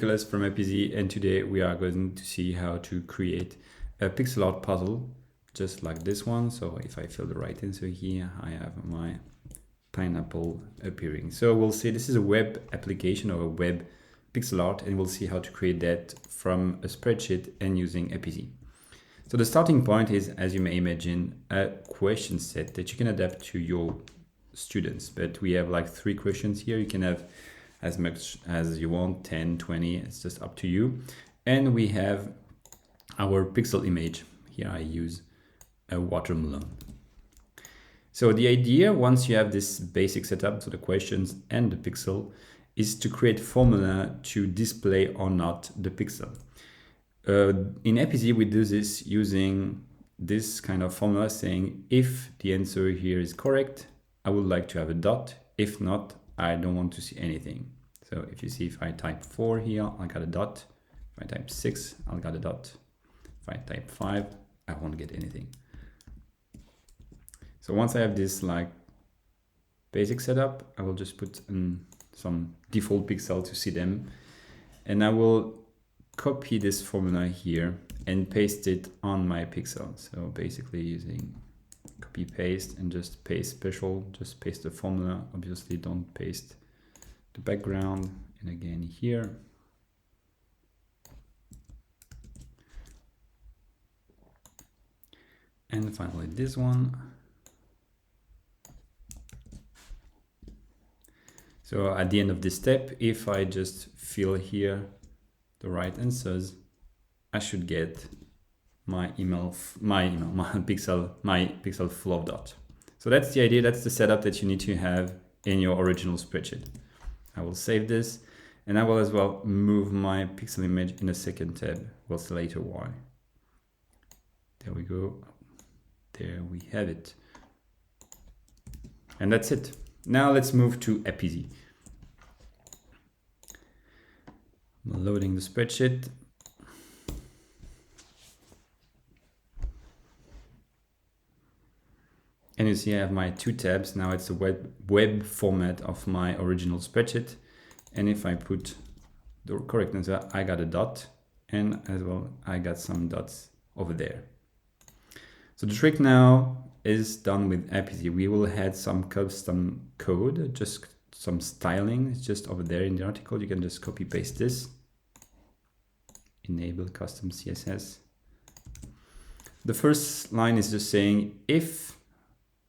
Nicholas from Appizy, and today we are going to see how to create a pixel art puzzle just like this one. So if I fill the right answer here, I have my pineapple appearing. So we'll see this is a web application or a web pixel art, and we'll see how to create that from a spreadsheet and using Appizy. So the starting point is, as you may imagine, a question set that you can adapt to your students, but we have like 3 questions here. You can have as much as you want, 10, 20, it's just up to you. And we have our pixel image. Here I use a watermelon. So the idea, once you have this basic setup, so the questions and the pixel, is to create formula to display or not the pixel. In Appizy, we do this using this kind of formula saying, if the answer here is correct, I would like to have a dot. If not, I don't want to see anything. So if you see, if I type 4 here, I got a dot. If I type 6, I'll got a dot. If I type 5, I won't get anything. So once I have this like basic setup, I will just put in some default pixel to see them. And I will copy this formula here and paste it on my pixel. So basically using copy paste and just paste special, just paste the formula. Obviously don't paste the background. And again here. And finally this one. So at the end of this step, if I just fill here the right answers, I should get my pixel full of dots. So that's the idea. That's the setup that you need to have in your original spreadsheet. I will save this, and I will as well move my pixel image in a second tab. We'll see later why. There we go. There we have it. And that's it. Now let's move to Appizy. I'm loading the spreadsheet. And you see I have my 2 tabs. Now it's a web format of my original spreadsheet. And if I put the correct answer, I got a dot, and as well, I got some dots over there. So the trick now is done with Appizy. We will add some custom code, just some styling. It's just over there in the article. You can just copy paste this. Enable custom CSS. The first line is just saying, if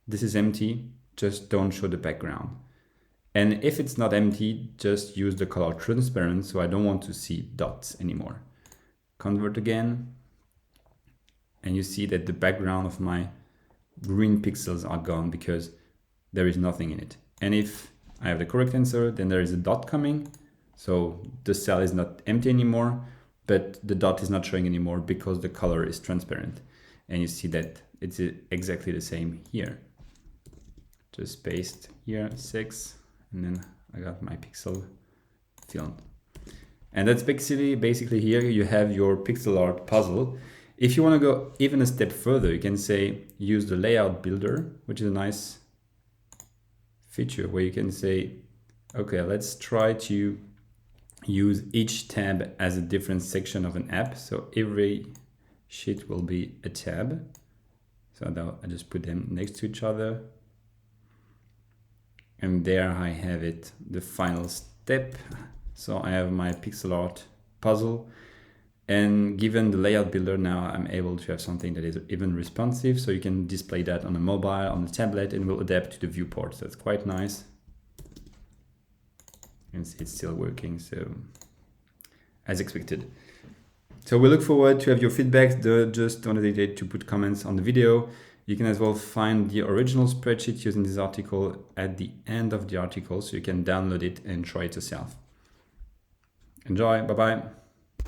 this is empty, just don't show the background. And if it's not empty, just use the color transparent, so I don't want to see dots anymore. Convert again. And you see that the background of my green pixels are gone because there is nothing in it. And if I have the correct answer, then there is a dot coming. So the cell is not empty anymore, but the dot is not showing anymore because the color is transparent. And you see that it's exactly the same here. Just paste here 6, and then I got my pixel filled. And that's basically here you have your pixel art puzzle. If you want to go even a step further, you can say use the layout builder, which is a nice feature where you can say, okay, let's try to use each tab as a different section of an app. So every sheet will be a tab. So I just put them next to each other. And there I have it, the final step. So I have my pixel art puzzle. And given the layout builder, now I'm able to have something that is even responsive. So you can display that on a mobile, on a tablet, and will adapt to the viewport. So it's quite nice. And it's still working, so as expected. So we look forward to have your feedback. Just don't hesitate to put comments on the video. You can as well find the original spreadsheet using this article at the end of the article, so you can download it and try it yourself. Enjoy, bye-bye.